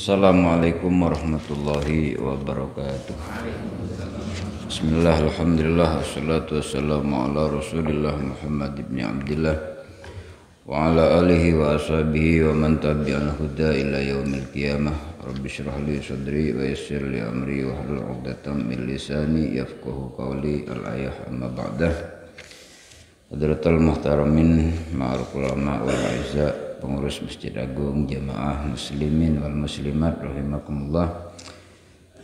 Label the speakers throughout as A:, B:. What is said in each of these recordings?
A: Assalamualaikum warahmatullahi wabarakatuh. Bismillah, alhamdulillah, wassalatu wassalamu ala rasulillah Muhammad ibn Abdillah wa ala alihi wa ashabihi wa man tabi'al huda ila yaumil qiyamah. Rabbi shrah li sadri wa yassir li amri wa hlul 'uqdatam min lisani yafqahu qawli. Al-ayah amma ba'dah. Hadratul muhtaramin ma'al ulama wal aiza, pengurus Masjid Agung, jamaah muslimin wal muslimat rahimakumullah.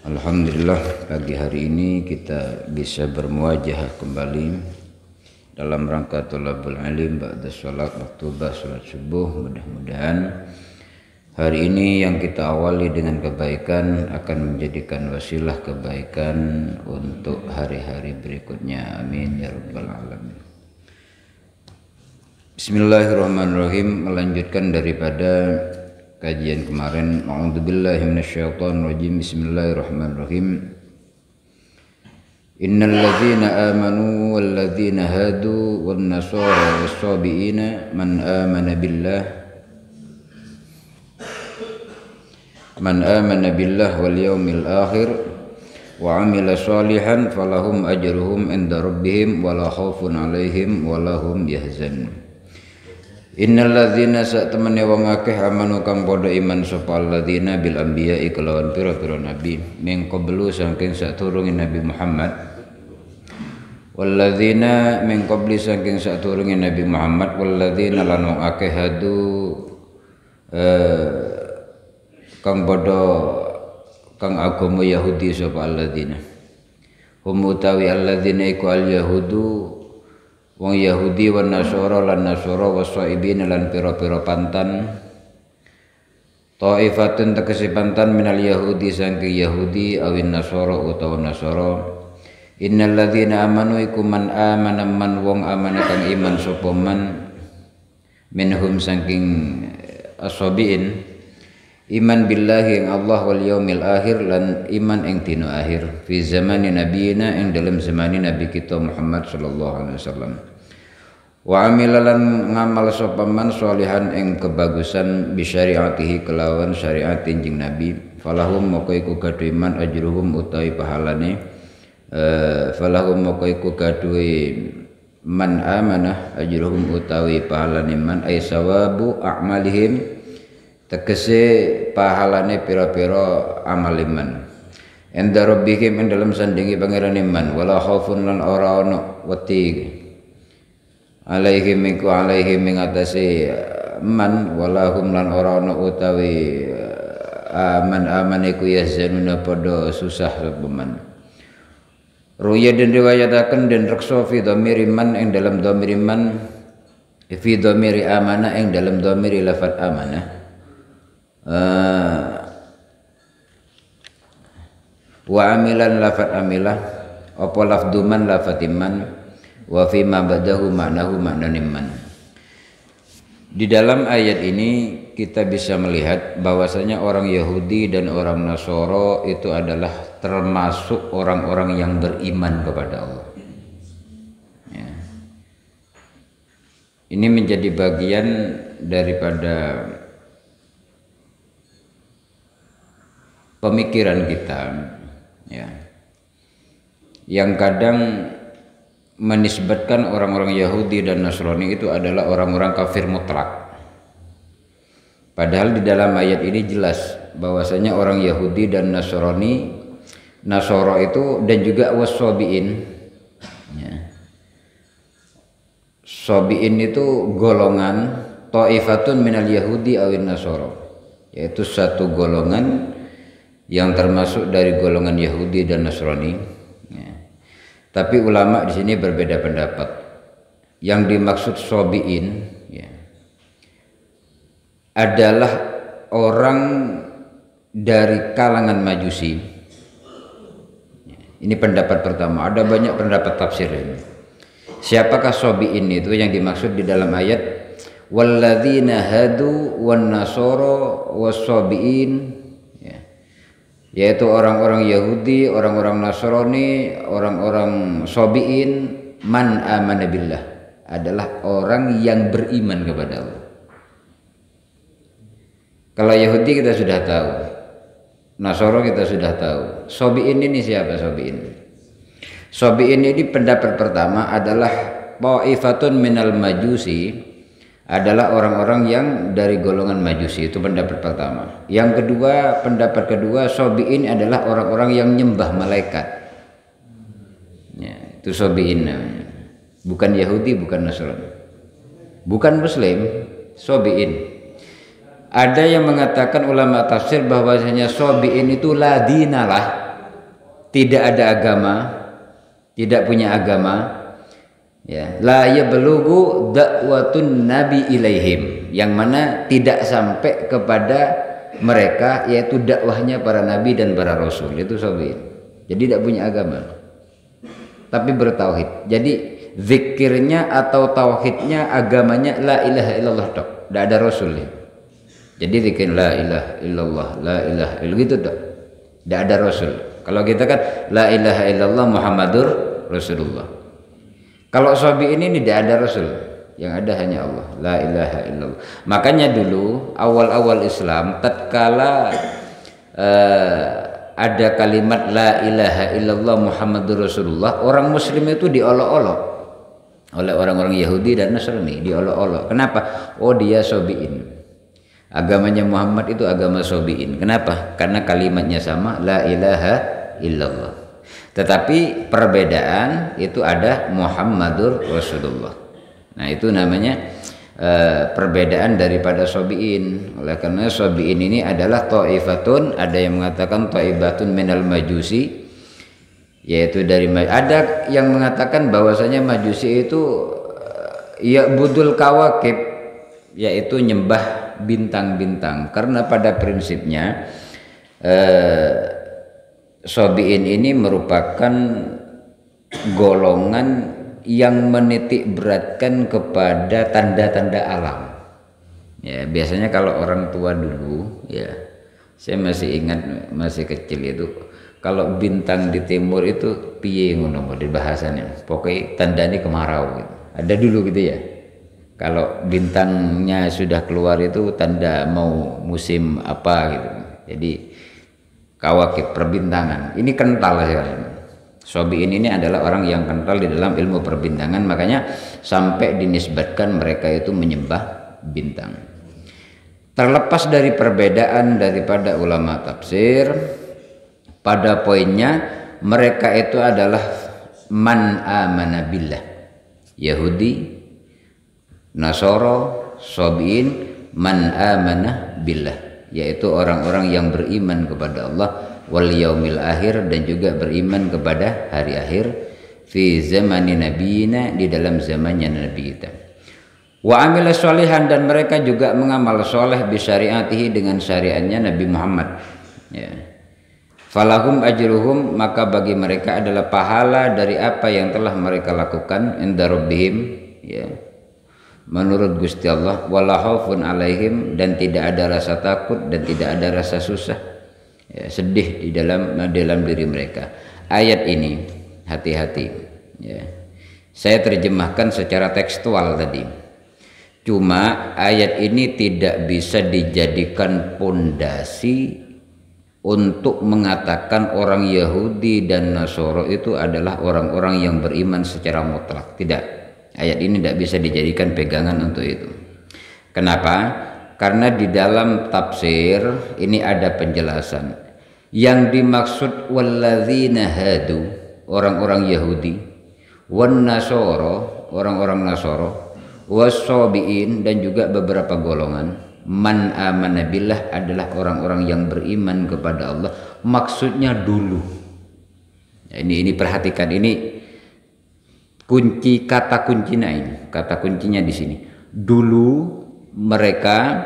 A: Alhamdulillah, pagi hari ini kita bisa bermuajah kembali dalam rangka thalabul ilim ba'da salat maktubah, salat subuh. Mudah-mudahan hari ini yang kita awali dengan kebaikan akan menjadikan wasilah kebaikan untuk hari-hari berikutnya. Amin ya rabbal alamin. Bismillahirrahmanirrahim. Melanjutkan daripada kajian kemarin. A'udzubillahi minasyaitonirrajim. Bismillahirrahmanirrahim. Innal ladzina amanu wal ladzina hadu wan nasara was-sabiina man amana billah wal yaumil akhir wa amila shalihan falahum ajruhum inda rabbihim wala khaufun alaihim wala hum yahzanun. Innal ladzina satemene wong akeh amanu kang padha iman sapa alladzina bil anbiya'i kelawan pira-pira nabi min qablu saking saturunge Nabi Muhammad, walladzina min qabli saking saturunge Nabi Muhammad, walladzina lan wong akeh hadu kang padha kang agama Yahudi sapa alladzina hum utawi alladzina iku al yahudu wong Yahudi wan Nasara lan Nasara wasaibin lan pira-pira pantan, taifatun tegese pantan minal Yahudi saking Yahudi awin Nasara utawa Nasara. Innal ladzina amanu iku man amana man wong amana kang iman sapa man minhum saking asabiin iman billahi ing Allah wal yaumil akhir lan iman ing dina akhir fi zamani nabiyina ing dalam zamani nabi kita Muhammad sallallahu alaihi wasallam. Wa amilalan ngamal sapa man sholihan ing kebagusan bi syariatihi kelawan syariat injing nabi, falahum moko iku gadhe iman ajruhum utawi pahalane falahum moko iku gadhe man amanah ajruhum utawi pahalane man ay sawabu a'malihim tegese pahalane pira-pira amal iman enda rabbihim ing dalem sandingi pangeran iman, wala khaufun lan ora ana wedi alaihim iku alaihim ing atase man, wala hum lan ora ana utawi aman iku yahzanuna padha susah sapa man. Ruya den riwayataken den reksa fi dhamiri man ing dalam dhamiri man, fi dhamiri amana ing dalam dhamiri lafat amanah. Wa amilan lafat amilah apa lafduman lafat iman wa fi ma badahu ma'nahu ma'nan iman. Di dalam ayat ini kita bisa melihat bahwasanya orang Yahudi dan orang Nasara itu adalah termasuk orang-orang yang beriman kepada Allah. Ya. Ini menjadi bagian daripada pemikiran kita, ya, yang kadang menisbatkan orang-orang Yahudi dan Nasrani itu adalah orang-orang kafir mutlak. Padahal di dalam ayat ini jelas bahwasanya orang Yahudi dan Nasrani, Nasara itu dan juga wasabiin, ya. Sabiin itu golongan taifatun minal Yahudi awin Nasara, yaitu satu golongan yang termasuk dari golongan Yahudi dan Nasrani. Tapi ulama di sini berbeda pendapat. Yang dimaksud sabiin, ya, adalah orang dari kalangan Majusi. Ini pendapat pertama. Ada banyak pendapat tafsir ini. Siapakah sabiin itu yang dimaksud di dalam ayat? Walladzina hadu wan nasara was-sabiin, yaitu orang-orang Yahudi, orang-orang Nasrani, orang-orang sabiin, man amana billah, adalah orang yang beriman kepada Allah. Kalau Yahudi kita sudah tahu, Nasoro kita sudah tahu. Sobiin ini siapa Sobiin? Sobiin ini pendapat pertama adalah ta'ifatun minal majusi, adalah orang-orang yang dari golongan majusi, itu pendapat pertama. Yang kedua, pendapat kedua, Sobiin adalah orang-orang yang nyembah malaikat. Ya, itu Sobiin namanya. Bukan Yahudi, bukan Nasrani, bukan Muslim, Sobiin. Ada yang mengatakan ulama tafsir bahwasanya Sobiin itu la dinalah, tidak ada agama, tidak punya agama. Ya, la yablughu da'watun nabi ilaihim, yang mana tidak sampai kepada mereka yaitu dakwahnya para nabi dan para rasul, itu Sobiin. Jadi tidak punya agama tapi bertauhid. Jadi zikirnya atau tauhidnya, agamanya la ilaha illallah tok, tidak ada rasulnya. Jadi zikir la ilaha illallah, la ilaha illallah gitu tok, tidak ada rasul. Kalau kita kan la ilaha illallah Muhammadur Rasulullah. Kalau Sobiin ini tidak ada rasul, yang ada hanya Allah, la ilaha illallah. Makanya dulu awal-awal Islam tatkala ada kalimat la ilaha illallah Muhammadur Rasulullah, orang muslim itu diolok-olok oleh orang-orang Yahudi dan Nasrani, diolok-olok. Kenapa? Oh, dia Sobiin, agamanya Muhammad itu agama Sobiin. Kenapa? Karena kalimatnya sama, la ilaha illallah. Tetapi perbedaan itu ada Muhammadur Rasulullah. Nah, itu namanya perbedaan daripada Sobiin. Oleh karena Sobiin ini adalah ta'ifatun, ada yang mengatakan ta'ibatun minal majusi, yaitu dari ada yang mengatakan bahwasanya majusi itu ya budul kawakib, yaitu nyembah bintang-bintang. Karena pada prinsipnya Sobiin ini merupakan golongan yang menitik beratkan kepada tanda-tanda alam. Ya, biasanya kalau orang tua dulu, ya, saya masih ingat masih kecil itu, kalau bintang di timur itu piye ngono di bahasanya, pokoknya tandanya kemarau gitu. Ada dulu gitu ya. Kalau bintangnya sudah keluar itu tanda mau musim apa gitu. Jadi kawakib, perbintangan ini kental sekali. Sobiin ini adalah orang yang kental di dalam ilmu perbintangan, makanya sampai dinisbatkan mereka itu menyembah bintang. Terlepas dari perbedaan daripada ulama tafsir, pada poinnya mereka itu adalah man amana billah, Yahudi, Nasoro, Sobiin, man amana billah, yaitu orang-orang yang beriman kepada Allah wal yaumil akhir, dan juga beriman kepada hari akhir, fi zamani nabiyina, di dalam zamannya nabi kita. Wa amila sholihan, dan mereka juga mengamal soleh bi syariatihi, dengan syariatnya Nabi Muhammad, ya. Falahum ajruhum, maka bagi mereka adalah pahala dari apa yang telah mereka lakukan, inda rabbihim, ya, menurut Gusti Allah. Wala khaufun alaihim, dan tidak ada rasa takut dan tidak ada rasa susah, ya, sedih di dalam diri mereka. Ayat ini hati-hati, ya. Saya terjemahkan secara tekstual tadi. Cuma ayat ini tidak bisa dijadikan pondasi untuk mengatakan orang Yahudi dan Nasoro itu adalah orang-orang yang beriman secara mutlak. Tidak. Ayat ini tidak bisa dijadikan pegangan untuk itu. Kenapa? Karena di dalam tafsir ini ada penjelasan. Yang dimaksud walladzina hadu, orang-orang Yahudi, wan Nasoro, orang-orang Nasoro, wasobiin, dan juga beberapa golongan, man amana billah, adalah orang-orang yang beriman kepada Allah. Maksudnya dulu. Ini perhatikan, ini kunci, kata kuncinya ini, kata kuncinya di sini. Dulu mereka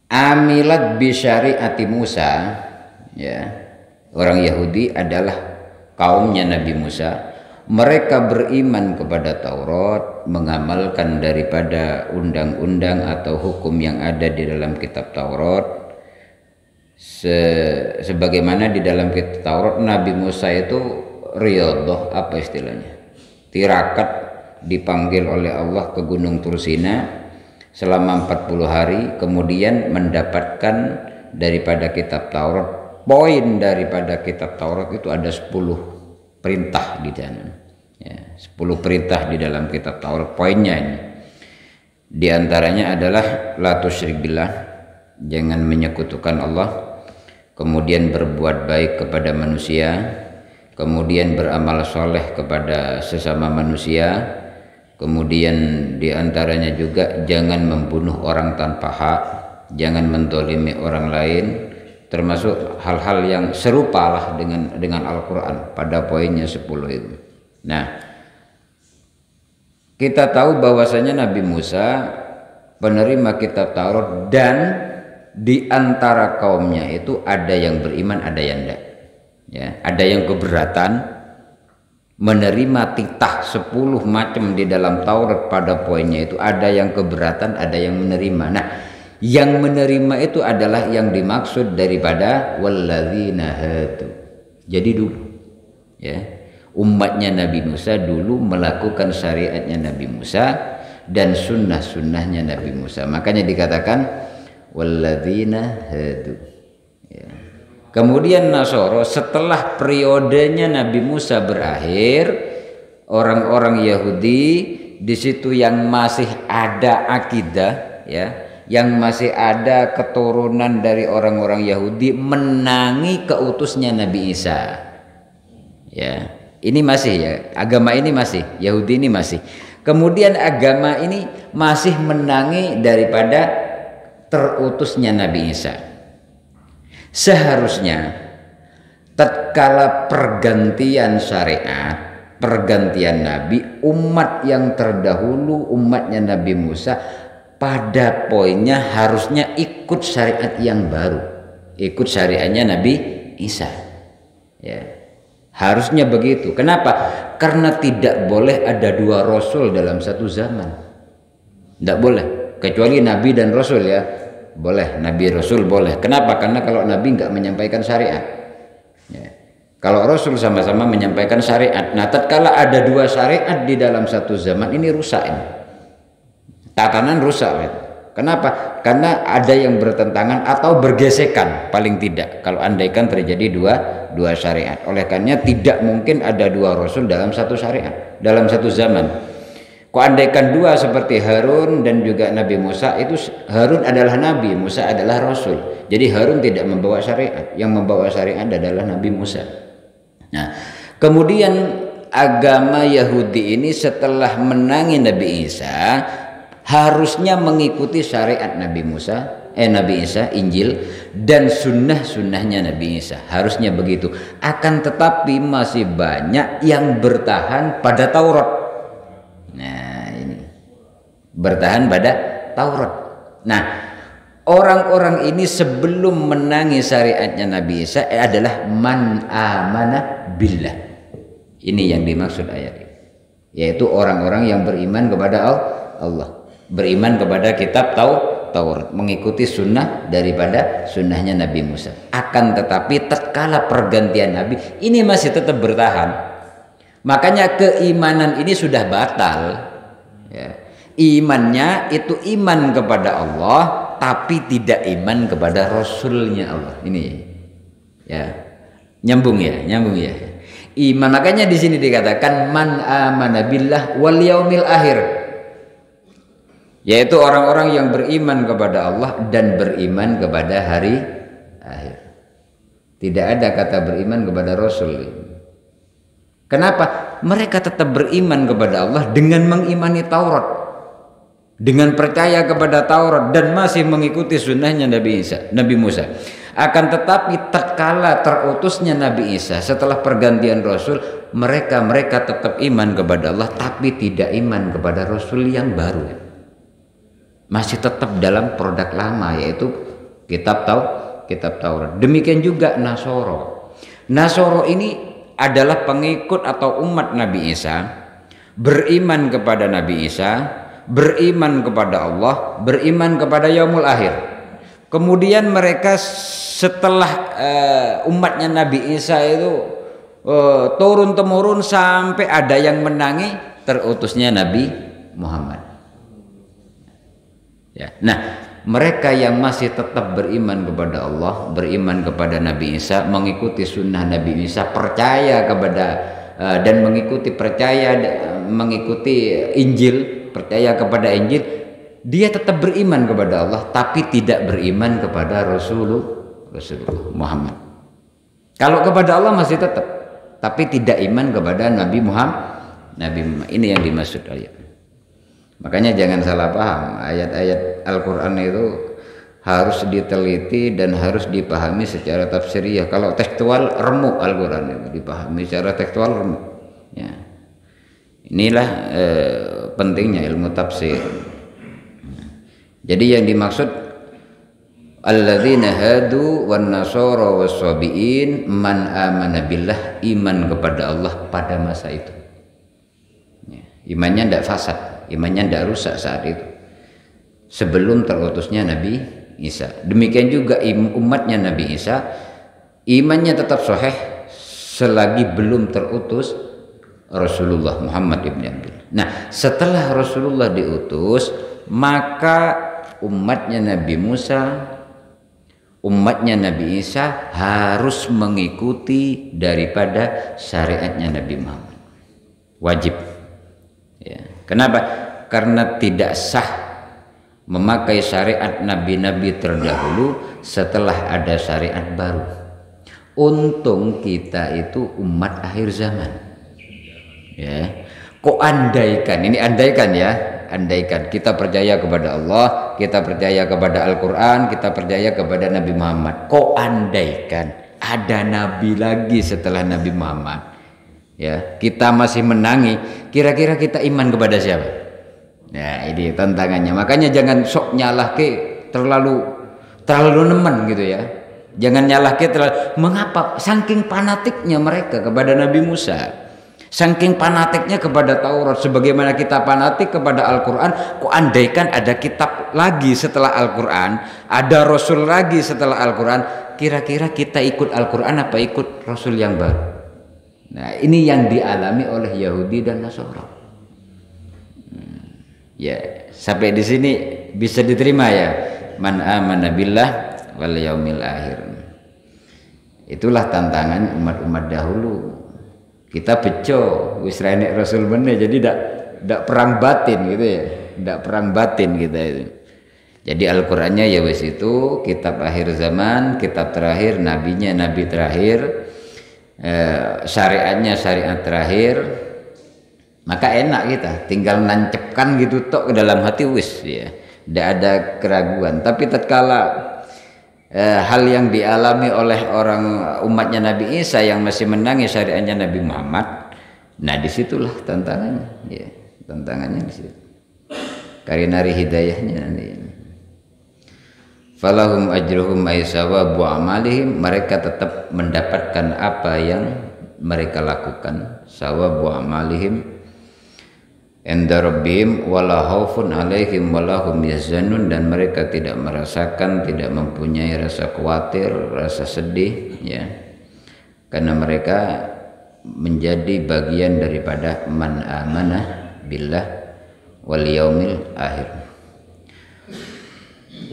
A: amilat bi syariati Musa, ya. Orang Yahudi adalah kaumnya Nabi Musa. Mereka beriman kepada Taurat, mengamalkan daripada undang-undang atau hukum yang ada di dalam kitab Taurat. Sebagaimana di dalam kitab Taurat, Nabi Musa itu riyadhah, apa istilahnya, tirakat, dipanggil oleh Allah ke Gunung Tursina selama 40 hari, kemudian mendapatkan daripada kitab Taurat. Poin daripada kitab Taurat itu ada 10 perintah di sana, ya, 10 perintah di dalam kitab Taurat. Poinnya ini di antaranya adalah la tusyrik billah, jangan menyekutukan Allah, kemudian berbuat baik kepada manusia, kemudian beramal soleh kepada sesama manusia, kemudian di antaranya juga jangan membunuh orang tanpa hak, jangan mendolimi orang lain, termasuk hal-hal yang serupa lah dengan Al-Quran pada poinnya 10 itu. Nah, kita tahu bahwasanya Nabi Musa penerima kitab Taurat, dan di antara kaumnya itu ada yang beriman, ada yang tidak. Ya, ada yang keberatan menerima titah 10 macam di dalam Taurat pada poinnya itu, ada yang keberatan, ada yang menerima. Nah, yang menerima itu adalah yang dimaksud daripada walladzina hadu. Jadi dulu, ya, umatnya Nabi Musa dulu melakukan syariatnya Nabi Musa dan sunnah-sunnahnya Nabi Musa, makanya dikatakan walladzina hadu, ya. Kemudian Nasoro, setelah periodenya Nabi Musa berakhir, orang-orang Yahudi di situ yang masih ada akidah, ya, yang masih ada keturunan dari orang-orang Yahudi menangi keutusnya Nabi Isa. Ya, ini masih, ya, agama ini masih, Yahudi ini masih. Kemudian agama ini masih menangi daripada terutusnya Nabi Isa. Seharusnya tatkala pergantian syariat, pergantian nabi, umat yang terdahulu, umatnya Nabi Musa, pada poinnya harusnya ikut syariat yang baru, ikut syariatnya Nabi Isa, ya, harusnya begitu. Kenapa? Karena tidak boleh ada 2 rasul dalam satu zaman, tidak boleh, kecuali Nabi dan Rasul, ya, boleh, Nabi Rasul boleh. Kenapa? Karena kalau Nabi nggak menyampaikan syariat, ya. Kalau Rasul sama-sama menyampaikan syariat. Nah, tatkala ada 2 syariat di dalam satu zaman, ini rusak ini. Tatanan rusak. Kenapa? Karena ada yang bertentangan atau bergesekan, paling tidak kalau andaikan terjadi dua syariat. Oleh karenanya tidak mungkin ada 2 rasul dalam satu syariat, dalam satu zaman. Kok andaikan 2 seperti Harun dan juga Nabi Musa, itu Harun adalah nabi, Musa adalah rasul. Jadi Harun tidak membawa syariat, yang membawa syariat adalah Nabi Musa. Nah, kemudian agama Yahudi ini setelah menangi Nabi Isa harusnya mengikuti syariat Nabi Musa, Nabi Isa, Injil, dan sunnah-sunnahnya Nabi Isa. Harusnya begitu. Akan tetapi masih banyak yang bertahan pada Taurat. Nah, ini bertahan pada Taurat. Nah, orang-orang ini sebelum menangi syariatnya Nabi Isa adalah man amana billah. Ini yang dimaksud ayat ini, yaitu orang-orang yang beriman kepada Allah, beriman kepada kitab Taurat, mengikuti sunnah daripada sunnahnya Nabi Musa. Akan tetapi tatkala pergantian Nabi, ini masih tetap bertahan. Makanya keimanan ini sudah batal, ya. Imannya itu iman kepada Allah, tapi tidak iman kepada Rasulnya Allah. Ini, ya, nyambung ya. Iman, makanya di sini dikatakan man amana billah wal yaumil akhir, yaitu orang-orang yang beriman kepada Allah dan beriman kepada hari akhir. Tidak ada kata beriman kepada Rasul. Kenapa? Mereka tetap beriman kepada Allah dengan mengimani Taurat, dengan percaya kepada Taurat dan masih mengikuti sunnahnya Nabi Musa. Akan tetapi tatkala terutusnya Nabi Isa setelah pergantian Rasul, mereka tetap iman kepada Allah tapi tidak iman kepada Rasul yang baru. Masih tetap dalam produk lama, yaitu kitab Taurat. Demikian juga Nasoro. Nasoro ini adalah pengikut atau umat Nabi Isa, beriman kepada Nabi Isa, beriman kepada Allah, beriman kepada yaumul akhir. Kemudian mereka setelah umatnya Nabi Isa itu turun temurun sampai ada yang menangi terutusnya Nabi Muhammad. Ya. Nah, mereka yang masih tetap beriman kepada Allah, beriman kepada Nabi Isa, mengikuti sunnah Nabi Isa, percaya kepada dan mengikuti Injil, percaya kepada Injil, dia tetap beriman kepada Allah, tapi tidak beriman kepada Rasulullah Muhammad. Kalau kepada Allah masih tetap, tapi tidak iman kepada Nabi Muhammad. Ini yang dimaksud ayat. Makanya jangan salah paham, ayat-ayat Al-Quran itu harus diteliti dan harus dipahami secara tafsiriyah. Kalau tekstual remuk Al-Quran itu dipahami secara tekstual remuk. Ya. Inilah pentingnya ilmu tafsir. Jadi yang dimaksud alladzina hadu wan nasara was-sabiin man amana billah, iman kepada Allah pada masa itu. Ya. Imannya tidak fasad, imannya tidak rusak saat itu sebelum terutusnya Nabi Isa. Demikian juga umatnya Nabi Isa, imannya tetap sahih selagi belum terutus Rasulullah Muhammad ibn Abdullah. Nah, setelah Rasulullah diutus, maka umatnya Nabi Musa, umatnya Nabi Isa harus mengikuti daripada syariatnya Nabi Muhammad. Wajib. Ya. Kenapa? Karena tidak sah memakai syariat nabi-nabi terdahulu setelah ada syariat baru. Untung kita itu umat akhir zaman. Ya. Kok andaikan, ini andaikan ya, andaikan kita percaya kepada Allah, kita percaya kepada Al-Quran, kita percaya kepada Nabi Muhammad. Kok andaikan ada nabi lagi setelah Nabi Muhammad, ya, kita masih menangi, kira-kira kita iman kepada siapa? Ya, ini tantangannya. Makanya jangan sok nyalah ke terlalu nemen gitu ya. Jangan nyalah ke terlalu. Mengapa? Saking fanatiknya mereka kepada Nabi Musa, saking fanatiknya kepada Taurat, sebagaimana kita fanatik kepada Al-Quran. Kok andaikan ada kitab lagi setelah Al-Quran, ada Rasul lagi setelah Al-Quran, kira-kira kita ikut Al-Quran apa ikut Rasul yang baru? Nah, ini yang dialami oleh Yahudi dan Nasara. Ya, sampai di sini bisa diterima ya. Man amana billah wal yaumil akhir. Itulah tantangan umat-umat dahulu. Kita beco wis renek Rasul bener, jadi ndak perang batin gitu ya. Ndak perang batin kita itu. Jadi Al-Qur'annya ya wis itu kitab akhir zaman, kitab terakhir, nabinya nabi terakhir, syariatnya syariat terakhir. Maka enak kita tinggal nancepkan gitu tok ke dalam hati wis ya, tidak ada keraguan. Tapi tatkala hal yang dialami oleh orang umatnya Nabi Isa yang masih menangis syariatnya Nabi Muhammad, nah disitulah tantangannya ya, tantangannya di situ. Karinari hidayahnya nanti. Falahum ajruhum ay sawabu amalihim, mereka tetap mendapatkan apa yang mereka lakukan, sawabu amalihim inda rabbihim wala khaufun alaihim wala hum yahzanun, dan mereka tidak merasakan, tidak mempunyai rasa khawatir, rasa sedih ya, karena mereka menjadi bagian daripada man amanah billah wal yaumil akhir.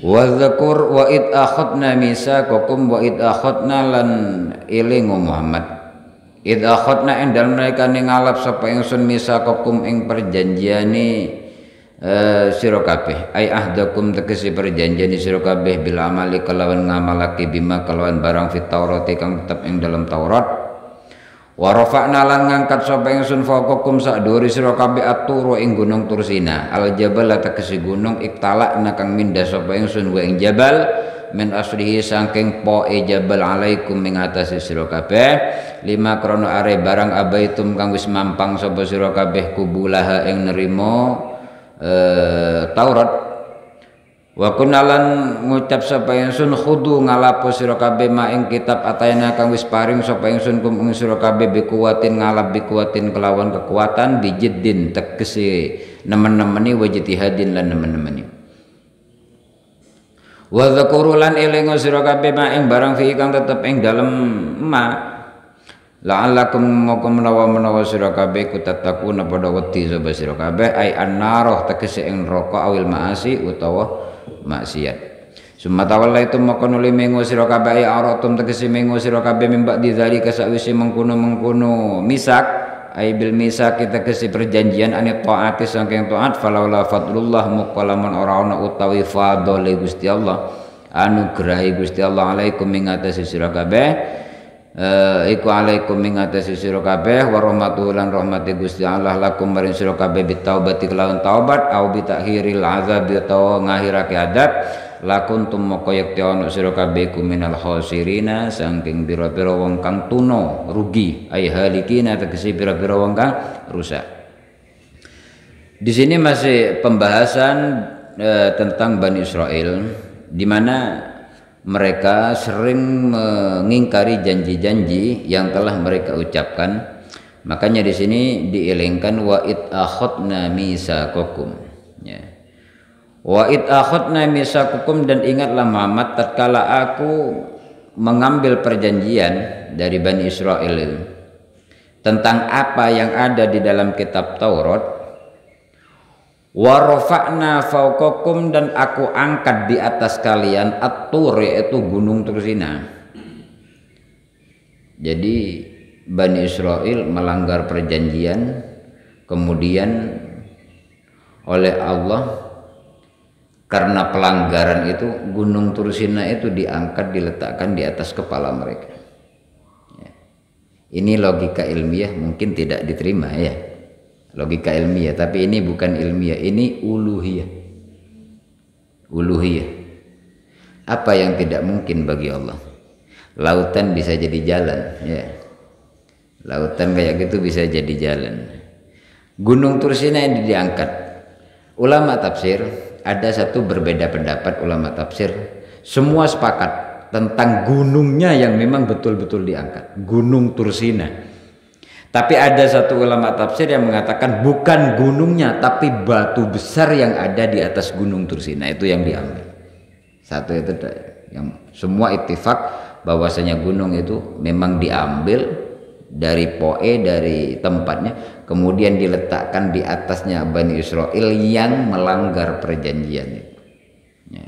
A: Wa dzakur wa id akhadna misaqakum wa id akhadna lan ilingu Muhammad id akhadna ing dalem mereka ngalap sapa ingsun misaqakum ing perjanjiane sira kabeh, ai ahdakum tegese perjanjiane sira kabeh bil amali kelawan ngamalake bima kelawan barang fit Taurat kang tetep ing dalam Taurat. Wa rafa'na lan ngangkat sapa ingsun faqakum sak dhuwure sira kabeh aturu ing gunung Tursina, al jabal tegese gunung iktala kang mindah sapa ingsun wa ing jabal min asrihi saking poe jabal alaikum ing atase sira kabeh, lima krono are barang abaitum kang wis mampang sapa sira kabeh kubulaha ing nerima Taurat. Wa kunalan ngucap sapa ingsun khudu ngalapo sira kabeh ma ing kitab atayna kang wis paring sapa ingsun kum ing sira kabeh bikuwatin ngalap bikuwatin kelawan kekuatan bijiddin tegese nemen-nemeni wajtihadin lan nemen-nemeni. Wa dzakuru lan elingo sira kabeh ma ing barang fi kang tetep ing dalem ma la'allakum moko menawa sira kabeh kutatakuna padha wedi sapa sira kabeh ai annaroh tegese ing neraka awil maasi utawa maksiat. Summa tawallaitum moko nuli mengo sira kabeh ai aratum tegese mengo sira kabeh mimba didzalika sakwise mengkono misak ai bil misak tegese perjanjian ane taati saking taat falaula fadlullah muqallaman ora ana utawi fadhole Gusti Allah anugrahi Gusti Allah alaikum ing atase sira kabeh iku alaikum ing atase sira kabeh wa rahmatuhu lan rahmati Gusti Allah lakum maring sira kabeh bitaubati kelawan taubat au bitakhiril azab utawa ngahirake adab lakuntum moko yakti ana sira kabeh minal khosirina saking pira-pira wong kang tuna rugi ai halikina tegese pira-pira wong kang rusak. Di sini masih pembahasan tentang Bani Israel di mana mereka sering mengingkari janji-janji yang telah mereka ucapkan. Makanya di sini dielingkan wa id akhadna misaqakum ya. Wa id akhadna misaqakum dan ingatlah Muhammad tatkala aku mengambil perjanjian dari Bani Israel tentang apa yang ada di dalam kitab Taurat. Wa rafa'na fawqakum dan aku angkat di atas kalian at-tur yaitu gunung Tursina. Jadi Bani Israel melanggar perjanjian kemudian oleh Allah karena pelanggaran itu gunung Tursina itu diangkat diletakkan di atas kepala mereka ya. Ini logika ilmiah mungkin tidak diterima ya, logika ilmiah, tapi ini bukan ilmiah, ini uluhiyah. Apa yang tidak mungkin bagi Allah? Lautan bisa jadi jalan ya, lautan kayak gitu bisa jadi jalan. Gunung Tursina ini diangkat. Ulama tafsir ada satu berbeda pendapat ulama tafsir, semua sepakat tentang gunungnya yang memang betul-betul diangkat, gunung Tursina. Tapi ada satu ulama tafsir yang mengatakan bukan gunungnya tapi batu besar yang ada di atas gunung Tursina itu yang diambil. Satu itu yang semua ittifaq bahwasanya gunung itu memang diambil dari dari tempatnya kemudian diletakkan di atasnya Bani Israel yang melanggar perjanjian itu ya.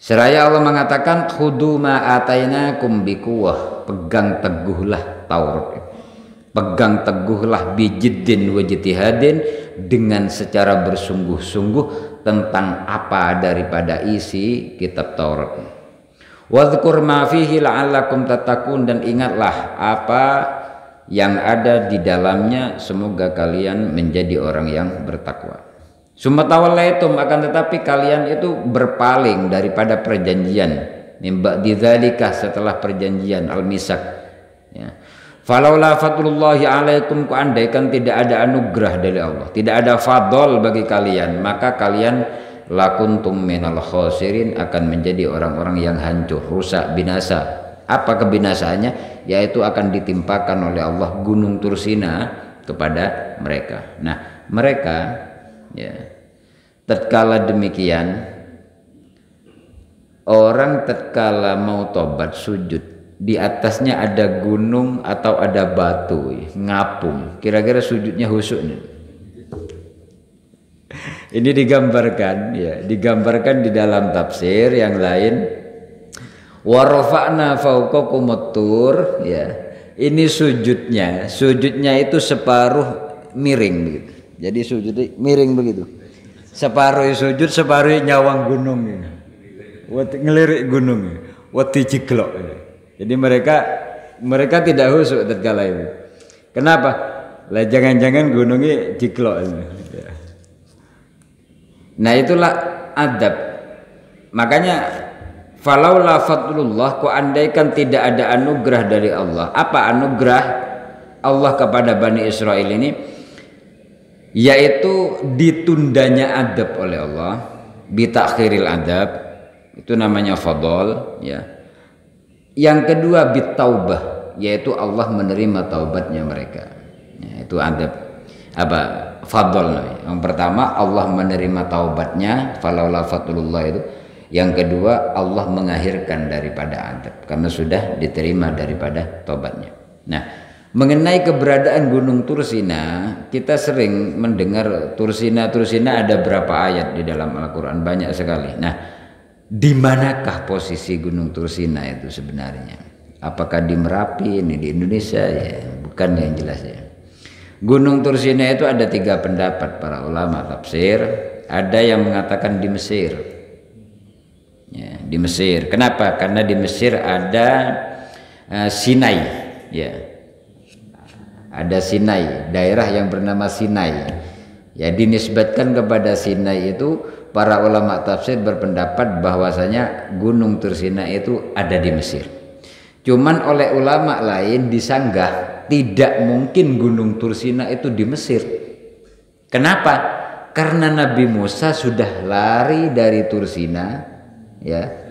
A: Seraya Allah mengatakan khudu ma atainakum biquwwah, pegang teguhlah Taurat, pegang teguhlah bijiddin wa jitihadin dengan secara bersungguh-sungguh tentang apa daripada isi kitab Taurat. Wadhkur ma fihi la'allakum tattaqun dan ingatlah apa yang ada di dalamnya semoga kalian menjadi orang yang bertakwa. Summa tawallaitum akan tetapi kalian itu berpaling daripada perjanjian mimba didzalika setelah perjanjian al-misak ya. Falaula fadlullahi alaikum, ku andaikan tidak ada anugerah dari Allah, tidak ada fadl bagi kalian, maka kalian lakuntum minal khosirin akan menjadi orang-orang yang hancur, rusak, binasa. Apa kebinasaannya? Yaitu akan ditimpakan oleh Allah gunung Tursina kepada mereka. Nah, mereka ya tatkala demikian orang tatkala mau tobat sujud di atasnya ada gunung atau ada batu ngapung, kira-kira sujudnya khusyuk nih. Ini digambarkan ya, digambarkan di dalam tafsir yang lain. Wa rafa'na fawqakum at-tur ya. Ini sujudnya itu separuh miring begitu. Jadi sujudnya miring begitu. Separuh sujud, separuh nyawang gunung ini. Ngelirik gunung. Wati jiglok. Jadi mereka tidak khusyuk tatkala itu. Kenapa? Lah jangan-jangan gunungnya jiglok ini. Ya. Nah itulah adab. Makanya falaula fadlullah, ku andaikan tidak ada anugerah dari Allah. Apa anugerah Allah kepada Bani Israel ini? Yaitu ditundanya adab oleh Allah, bitakhiril adab, itu namanya fadl ya. Yang kedua bitaubah, yaitu Allah menerima taubatnya mereka ya, itu adab apa fadl. Yang pertama Allah menerima taubatnya falaula fadlullah itu. Yang kedua Allah mengakhirkan daripada adab karena sudah diterima daripada taubatnya. Nah, mengenai keberadaan Gunung Tursina, kita sering mendengar Tursina ada berapa ayat di dalam Al-Quran, banyak sekali. Nah, di manakah posisi Gunung Tursina itu sebenarnya? Apakah di Merapi, ini di Indonesia ya? Bukan yang jelas ya. Gunung Tursina itu ada 3 pendapat para ulama tafsir. Ada yang mengatakan di Mesir. Ya, di Mesir. Kenapa? Karena di Mesir ada Sinai, ya. Ada Sinai, daerah yang bernama Sinai. Ya, dinisbatkan kepada Sinai itu para ulama tafsir berpendapat bahwasanya Gunung Tursina itu ada di Mesir. Cuman oleh ulama lain disanggah tidak mungkin Gunung Tursina itu di Mesir. Kenapa? Karena Nabi Musa sudah lari dari Tursina, ya,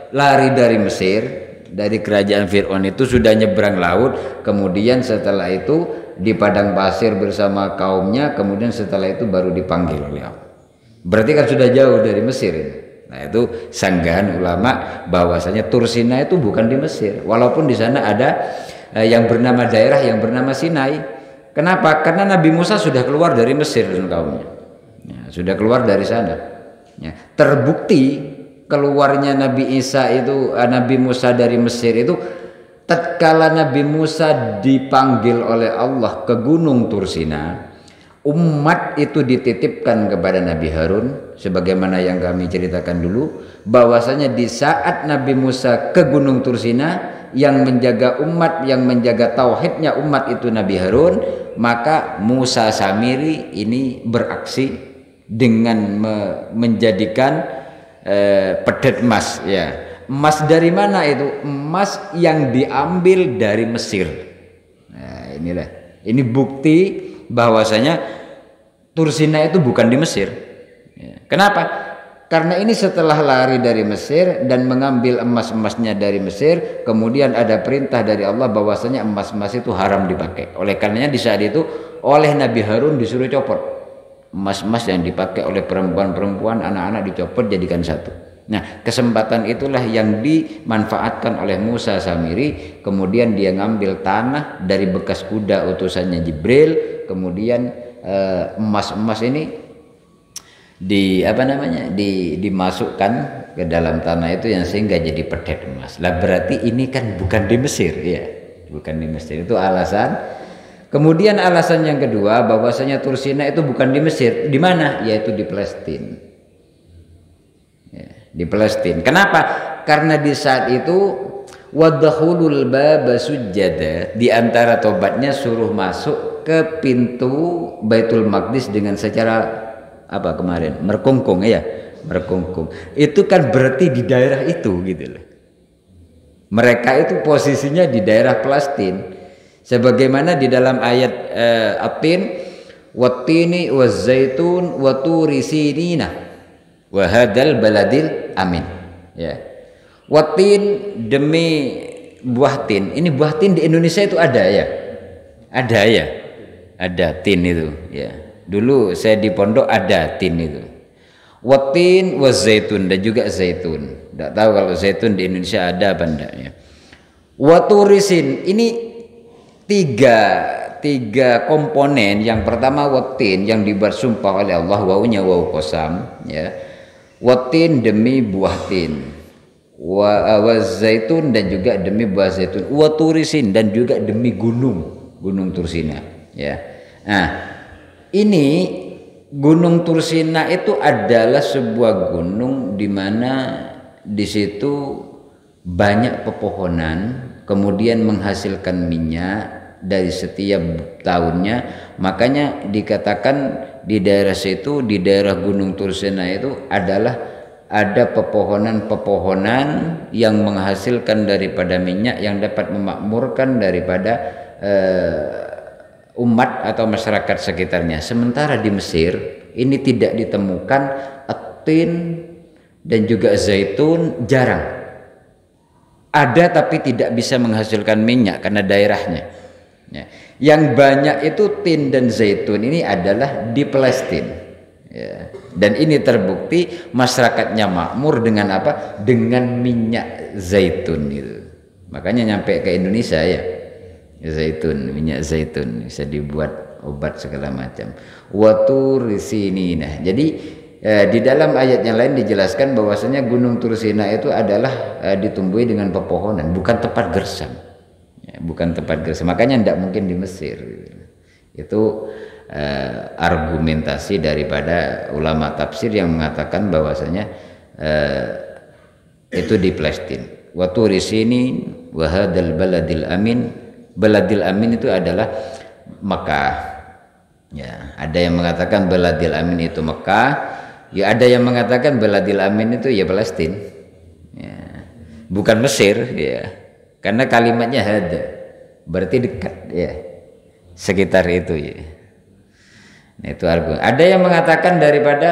A: lari dari Mesir, dari kerajaan Fir'aun itu sudah nyebrang laut, kemudian setelah itu di padang pasir bersama kaumnya, kemudian setelah itu baru dipanggil oleh Allah. Berarti kan sudah jauh dari Mesir ini. Nah, itu sanggahan ulama bahwasanya Tursina itu bukan di Mesir, walaupun di sana ada daerah yang bernama Sinai. Kenapa? Karena Nabi Musa sudah keluar dari Mesir dan kaumnya, ya, sudah keluar dari sana. Ya, terbukti keluarnya Nabi Musa dari Mesir itu tatkala Nabi Musa dipanggil oleh Allah ke Gunung Tursina. Umat itu dititipkan kepada Nabi Harun, sebagaimana yang kami ceritakan dulu, bahwasanya di saat Nabi Musa ke Gunung Tursina, yang menjaga umat, yang menjaga tauhidnya umat itu Nabi Harun, maka Musa Samiri ini beraksi dengan menjadikan pedet emas, ya. Emas dari mana itu? Emas yang diambil dari Mesir. Nah, ini bukti bahwasanya Tursina itu bukan di Mesir. Ya. Kenapa? Karena ini setelah lari dari Mesir dan mengambil emas-emasnya dari Mesir, kemudian ada perintah dari Allah bahwasanya emas-emas itu haram dipakai. Oleh karenanya di saat itu oleh Nabi Harun disuruh copot emas-emas yang dipakai oleh perempuan-perempuan, anak-anak dicopot jadikan satu. Nah, kesempatan itulah yang dimanfaatkan oleh Musa Samiri. Kemudian dia ngambil tanah dari bekas kuda utusannya Jibril, kemudian emas-emas ini dimasukkan ke dalam tanah itu yang sehingga jadi pedet emas. Lah berarti ini kan bukan di Mesir, ya, bukan di Mesir. Itu alasan. Kemudian alasan yang kedua bahwasanya Tursina itu bukan di Mesir. Di mana? Yaitu di Palestina. Ya, di Palestina. Kenapa? Karena di saat itu wadkhulul baba sujjada, di antara tobatnya suruh masuk ke pintu Baitul Maqdis dengan secara merkungkung, ya, merkungkung. Itu kan berarti di daerah itu gitu loh. Mereka itu posisinya di daerah Palestina. Sebagaimana di dalam ayat At-Tin, wattini waz-zaitun wa turi sinina wa hadzal baladil amin, ya. Wattin demi buah tin. Ini buah tin di Indonesia itu ada, ya? Ada, ya? Ada tin itu, ya. Dulu saya di pondok ada tin itu. Wattin waz zaitun, dan juga zaitun. Tidak tahu kalau zaitun di Indonesia ada apa enggak, ya. Waturisin, ini tiga komponen. Yang pertama wattin, yang bersumpah oleh Allah, wawunya wawu qasam, ya. Wattin demi buah tin, wa zaitun, dan juga demi buah zaitun, wa turisin, dan juga demi gunung Tursina, ya. Nah, ini Gunung Tursina itu adalah sebuah gunung di mana di situ banyak pepohonan, kemudian menghasilkan minyak dari setiap tahunnya. Makanya dikatakan di daerah situ, di daerah Gunung Tursina itu adalah ada pepohonan-pepohonan yang menghasilkan daripada minyak yang dapat memakmurkan daripada umat atau masyarakat sekitarnya. Sementara di Mesir ini tidak ditemukan atin dan juga zaitun, jarang. Ada tapi tidak bisa menghasilkan minyak karena daerahnya. Ya. Yang banyak itu tin dan zaitun ini adalah di Palestina. Ya. Dan ini terbukti masyarakatnya makmur dengan apa? Dengan minyak zaitun itu. Makanya nyampe ke Indonesia, ya. zaitun, minyak zaitun bisa dibuat obat segala macam. Wa turi sinina. Jadi di dalam ayat yang lain dijelaskan bahwasanya Gunung Tursina itu adalah ditumbuhi dengan pepohonan, bukan tempat gersang. Ya, bukan tempat gersang. Makanya tidak mungkin di Mesir. Itu argumentasi daripada ulama tafsir yang mengatakan bahwasanya itu di Palestina. Wa turi sinin wa hadzal baladil amin. Baladil amin itu adalah Mekah. Ya, ada yang mengatakan baladil amin itu Mekah, ya ada yang mengatakan baladil amin itu ya Palestina. Ya, bukan Mesir ya. Karena kalimatnya hada. Berarti dekat ya. Sekitar itu ya. Nah, itu argumen. Ada yang mengatakan daripada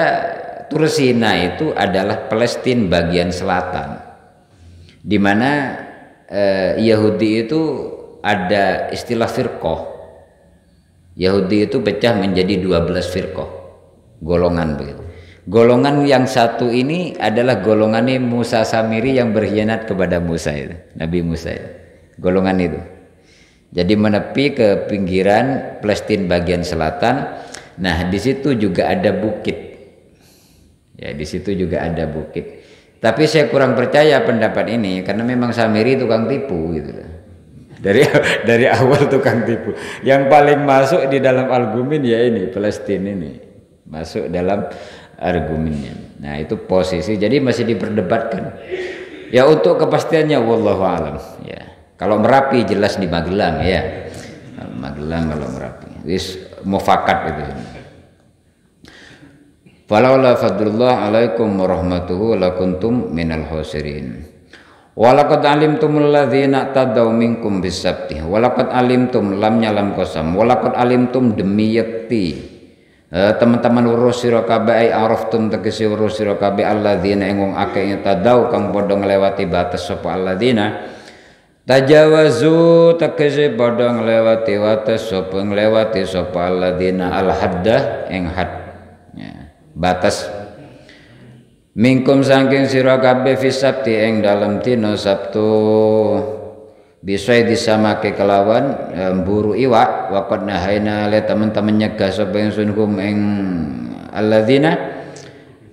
A: Tursina itu adalah Palestina bagian selatan. Di mana Yahudi itu ada istilah firqah. Yahudi itu pecah menjadi 12 firqah, golongan begitu. Golongan yang satu ini adalah golongan Musa Samiri yang berkhianat kepada Musa itu, Nabi Musa itu. Golongan itu. Jadi menepi ke pinggiran Palestina bagian selatan. Nah, di situ juga ada bukit. Ya, di situ juga ada bukit. Tapi saya kurang percaya pendapat ini karena memang Samiri tukang tipu gitu. Dari awal tukang tipu. Yang paling masuk di dalam argumen ya ini Palestina ini. Masuk dalam argumennya. Nah, itu posisi. Jadi masih diperdebatkan. Ya untuk kepastiannya wallahu alam ya. Kalau Merapi jelas di Magelang ya. Magelang kalau Merapi. Wis mufakat itu. Falaula fadlullah alaikum warahmatuhu lakuntum minal khosirin. Walaqad alimtumul ladzina tadaw minkum bisabti. Walaqad alimtum lamnya lam qasam. Walaqad alimtum demi yakti. Teman-teman urus sira kabeh ai araftum tegese urus sira kabeh alladzina ing akeh tadaw kang padha nglewati batas sapa alladzina. Tajawazu tegese padha nglewati batas sapa nglewati sapa alladzina al hadda ing had. Ya, batas Mingkum saking sira kabeh fi sabti ing dalem dina Sabtu bisa disamake kelawan mburu iwak waqad nahaina le teman-teman nyegah sapa ingsun hum ing alladzina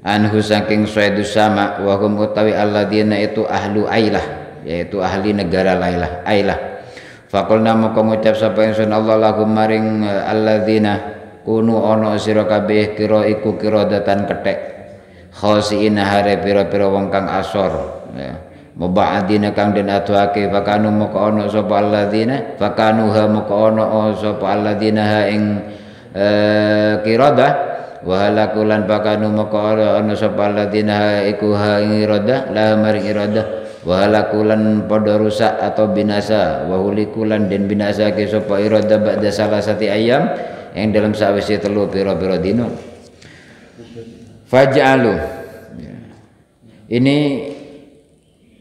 A: anhu saking suaidu sama wa hum utawi alladzina itu ahlu ailah yaitu ahli negara ailah faqulna moko ngucap sapa ingsun Allah lahum maring alladzina kunu ana sira kabeh kira iku kira datan kethek khosiina hare pira-pira wong kang asor ya mubaadina kang den atuake fakanu moko ana sapa alladzina fakanu ha moko ana sapa alladzina ha ing kirada wa halakulan fakanu moko ana sapa alladzina ha iku ha ing irada la maring irada wa halakulan padha rusak atau binasa wa hulikulan den binasa ke sapa irada ba'da salasati ayam yang dalam sawise telu pira-pira dina. Faj'alu ini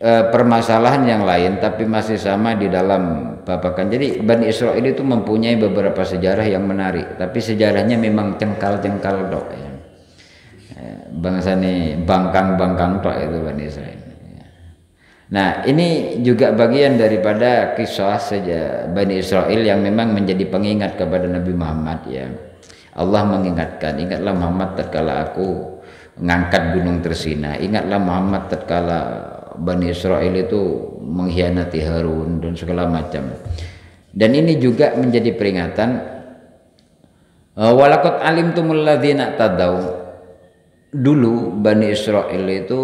A: permasalahan yang lain tapi masih sama di dalam babakan. Jadi Bani Israil itu mempunyai beberapa sejarah yang menarik, tapi sejarahnya memang cengkal-cengkal tok ya. Bangsa ini bangkang-bangkang tok itu Bani Israil. Nah, ini juga bagian daripada kisah saja Bani Israil yang memang menjadi pengingat kepada Nabi Muhammad ya. Allah mengingatkan, ingatlah Muhammad tatkala aku ngangkat gunung Tursina, ingatlah Muhammad tatkala Bani Israil itu mengkhianati Harun dan segala macam. Dan ini juga menjadi peringatan walaqad alimtumul ladzina tadaw. Dulu Bani Israil itu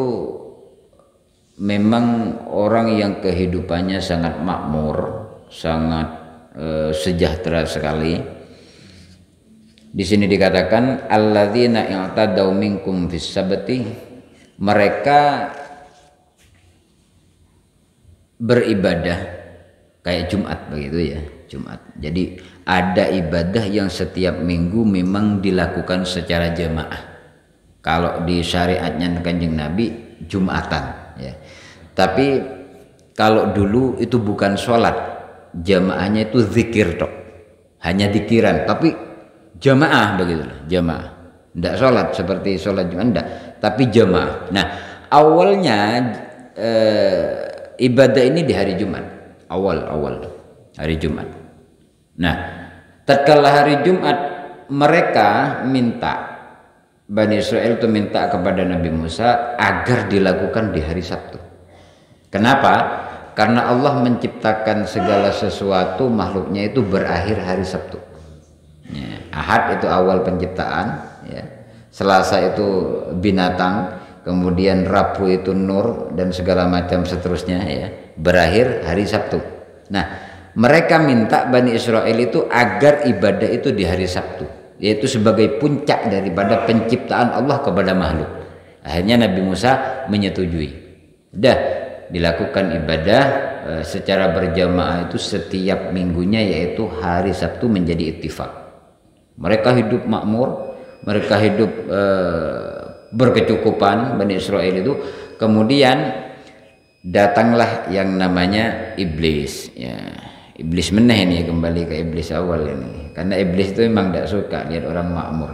A: memang orang yang kehidupannya sangat makmur, sangat sejahtera sekali. Di sini dikatakan alladzina i'tadaw minkum fis sabti, mereka beribadah kayak Jumat begitu ya, Jumat. Jadi ada ibadah yang setiap minggu memang dilakukan secara jamaah. Kalau di syariatnya Kanjeng Nabi Jumatan ya. Tapi kalau dulu itu bukan sholat, jamaahnya itu zikir tok. Hanya zikiran, tapi jamaah begitulah, jamaah. Tidak sholat seperti sholat Jumat, enggak, tapi jamaah. Nah, awalnya ibadah ini di hari Jumat, awal hari Jumat. Nah, tatkala hari Jumat mereka minta, Bani Israel itu minta kepada Nabi Musa agar dilakukan di hari Sabtu. Kenapa? Karena Allah menciptakan segala sesuatu makhluknya itu berakhir hari Sabtu. Ya, Ahad itu awal penciptaan, ya. Selasa itu binatang, kemudian Rabu itu nur dan segala macam seterusnya, ya, berakhir hari Sabtu. Nah, mereka minta Bani Israel itu agar ibadah itu di hari Sabtu, yaitu sebagai puncak daripada penciptaan Allah kepada makhluk. Akhirnya Nabi Musa menyetujui. Udah dilakukan ibadah secara berjamaah itu setiap minggunya, yaitu hari Sabtu menjadi ittifaq. Mereka hidup makmur, mereka hidup berkecukupan Bani Israel itu. Kemudian datanglah yang namanya iblis, ya. Iblis meneh ini, kembali ke iblis awal ini, karena iblis itu memang tidak suka lihat orang makmur.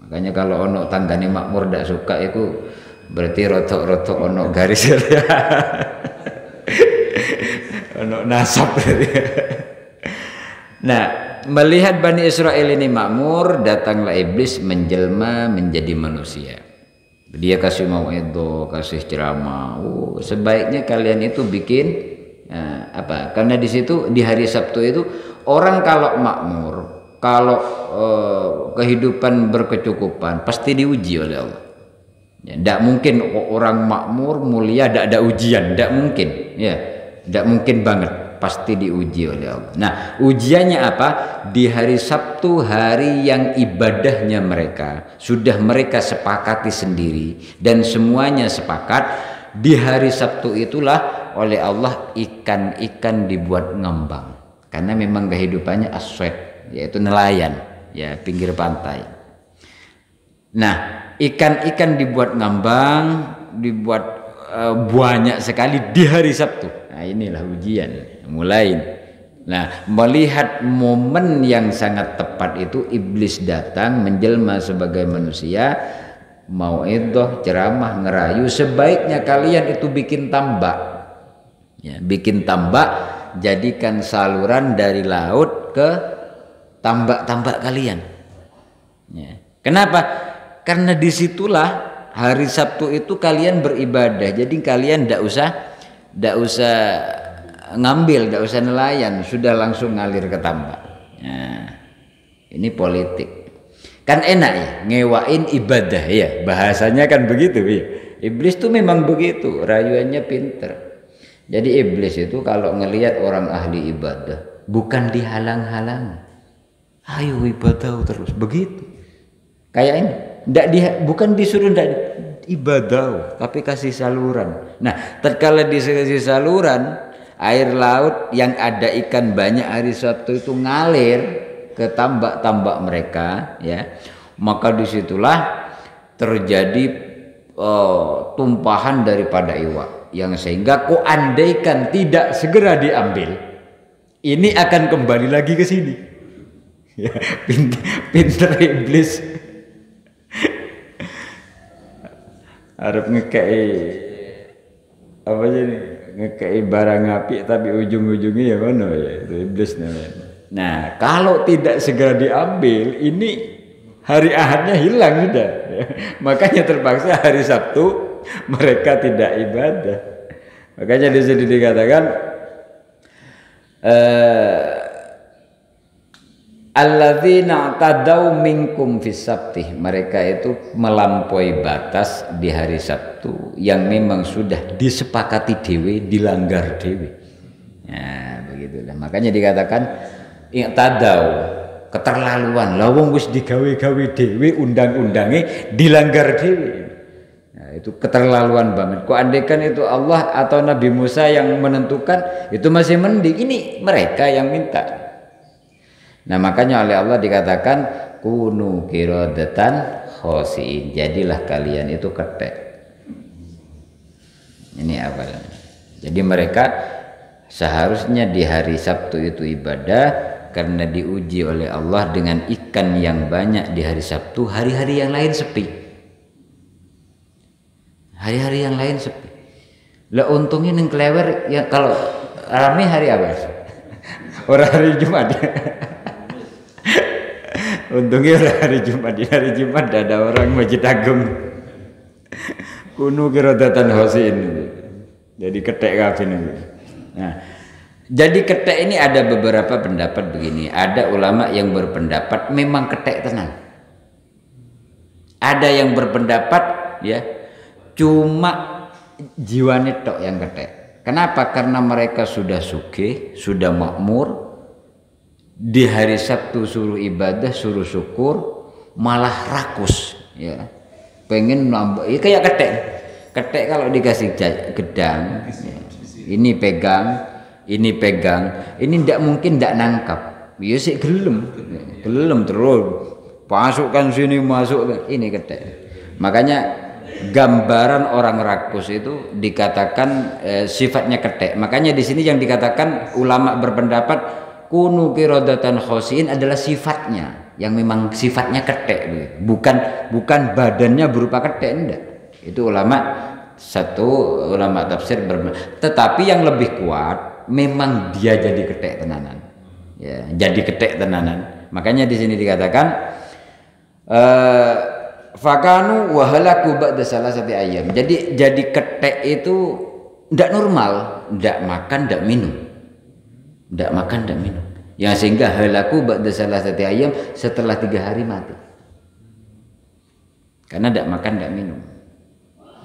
A: Makanya kalau ono tanggane makmur tidak suka itu berarti rotok-rotok ono garis ono nasab. Nah, melihat Bani Israel ini makmur, datanglah iblis menjelma menjadi manusia. Dia kasih mau'idhah, kasih ceramah. Sebaiknya kalian itu bikin apa? Karena di situ di hari Sabtu itu orang kalau makmur, kalau kehidupan berkecukupan pasti diuji oleh Allah. Ya, tidak mungkin orang makmur mulia tidak ada ujian, tidak mungkin. Ya, tidak mungkin banget. Pasti diuji oleh Allah. Nah, ujiannya apa? Di hari Sabtu, hari yang ibadahnya mereka sudah mereka sepakati sendiri dan semuanya sepakat, di hari Sabtu itulah oleh Allah ikan-ikan dibuat ngembang, karena memang kehidupannya aswed, yaitu nelayan, ya, pinggir pantai. Nah, ikan-ikan dibuat ngambang, dibuat banyak sekali di hari Sabtu. Nah, inilah ujian mulai. Nah, melihat momen yang sangat tepat itu, iblis datang menjelma sebagai manusia, mau'idhah, ceramah, ngerayu, sebaiknya kalian itu bikin tambak, ya, bikin tambak, jadikan saluran dari laut ke tambak-tambak kalian, ya. Kenapa? Karena disitulah hari Sabtu itu kalian beribadah, jadi kalian tidak usah ngambil, tidak usah nelayan, sudah langsung ngalir ke tambak. Nah, ini politik. Kan enak ya, ngewain ibadah, ya, bahasanya kan begitu, ya. Iblis tuh memang begitu, rayuannya pinter. Jadi iblis itu kalau ngelihat orang ahli ibadah bukan dihalang-halang, ayo ibadah terus, begitu. Kayak ini, bukan disuruh ibadah, tapi kasih saluran. Nah, tatkala dikasih saluran, air laut yang ada ikan banyak hari Sabtu itu ngalir ke tambak-tambak mereka, ya, maka disitulah terjadi tumpahan daripada iwak, yang sehingga andaikan tidak segera diambil, ini akan kembali lagi ke sini. Ya, pinter iblis. Harap ngekei apa jadi ngekei barang api tapi ujung-ujungnya ya mana, ya, itu iblis namanya. Nah, kalau tidak segera diambil, ini hari Ahadnya hilang sudah, ya. Makanya terpaksa hari Sabtu mereka tidak ibadah. Makanya di sini dikatakan alladzina tadau minkum fis sabti, mereka itu melampaui batas di hari Sabtu yang memang sudah disepakati dewe, dilanggar dewe. Nah, begitulah. Makanya dikatakan tadau, keterlaluan. Lawang wis digawe-gawe dewe, undang-undange dilanggar dewe. Nah, itu keterlaluan banget. Kok andaikan itu Allah atau Nabi Musa yang menentukan, itu masih mending. Ini mereka yang minta. Nah, makanya oleh Allah dikatakan kunu qiradatan khosiin, jadilah kalian itu ketek. Ini apa? Jadi mereka seharusnya di hari Sabtu itu ibadah, karena diuji oleh Allah dengan ikan yang banyak di hari Sabtu. Hari-hari yang lain sepi. Hari-hari yang lain sepi. Lah untungnya neng klewer ya, kalau rame hari apa? Orang hari Jumat. Untungnya hari Jumat, di hari Jumat ada orang Masjid Agung. Kunu kirodatan hosin. Jadi ketek kabeh niku. Nah, jadi ketek ini ada beberapa pendapat begini. Ada ulama yang berpendapat memang ketek tenang. Ada yang berpendapat ya cuma jiwane tok yang ketek. Kenapa? Karena mereka sudah sugih, sudah makmur. Di hari Sabtu suruh ibadah, suruh syukur, malah rakus ya. Pengen nambah, ya kayak ketek. Ketek kalau dikasih gedang, ya, ini pegang, ini ndak mungkin ndak nangkap. Ya sih gelem terus. Masukkan sini, masuk ini ketek. Makanya gambaran orang rakus itu dikatakan sifatnya ketek. Makanya di sini yang dikatakan ulama berpendapat kunu qiradatan khosiin adalah sifatnya yang memang sifatnya ketek, bukan badannya berupa ketek, enggak. Itu satu ulama tafsir tetapi yang lebih kuat memang dia jadi ketek tenanan. Ya, jadi ketek tenanan. Makanya di sini dikatakan fakanu wahalaku ba'da salasati ayyam. Jadi ketek itu ndak normal, ndak makan, ndak minum. Ndak makan, ndak minum. Yang sehingga halaku ba'da salasati ayyam setelah 3 hari mati. Karena ndak makan, ndak minum.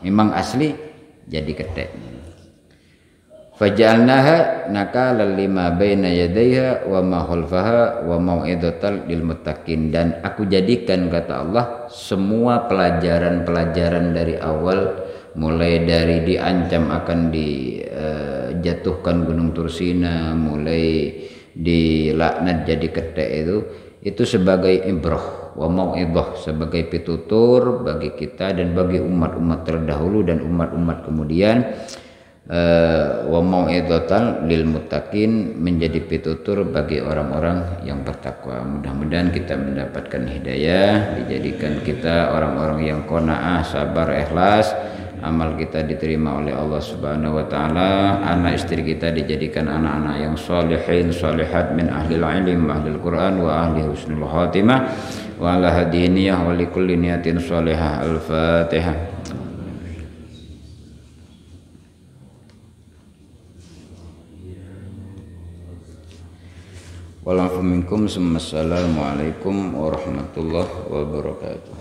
A: Memang asli jadi ketek. Faj'alnaha nakalan lima baina yadayha wa ma khalfaha wa mau'izatal lil muttaqin, dan aku jadikan kata Allah semua pelajaran-pelajaran dari awal, mulai dari diancam akan dijatuhkan Gunung Tursina, mulai dilaknat jadi ketek itu sebagai ibrah wa mau'izah, sebagai pitutur bagi kita dan bagi umat-umat terdahulu dan umat-umat kemudian. Wa mau'izatan lil muttaqin, menjadi pitutur bagi orang-orang yang bertakwa. Mudah-mudahan kita mendapatkan hidayah, dijadikan kita orang-orang yang qanaah, sabar, ikhlas, amal kita diterima oleh Allah Subhanahu wa taala, anak istri kita dijadikan anak-anak yang sholihin sholihat min ahlil ilm wa ahlil Quran wa ahli husnul khatimah wa ala hadiniyah wa likulli niyatin sholihah. Al-Fatihah. Wassalamualaikum warahmatullahi wabarakatuh.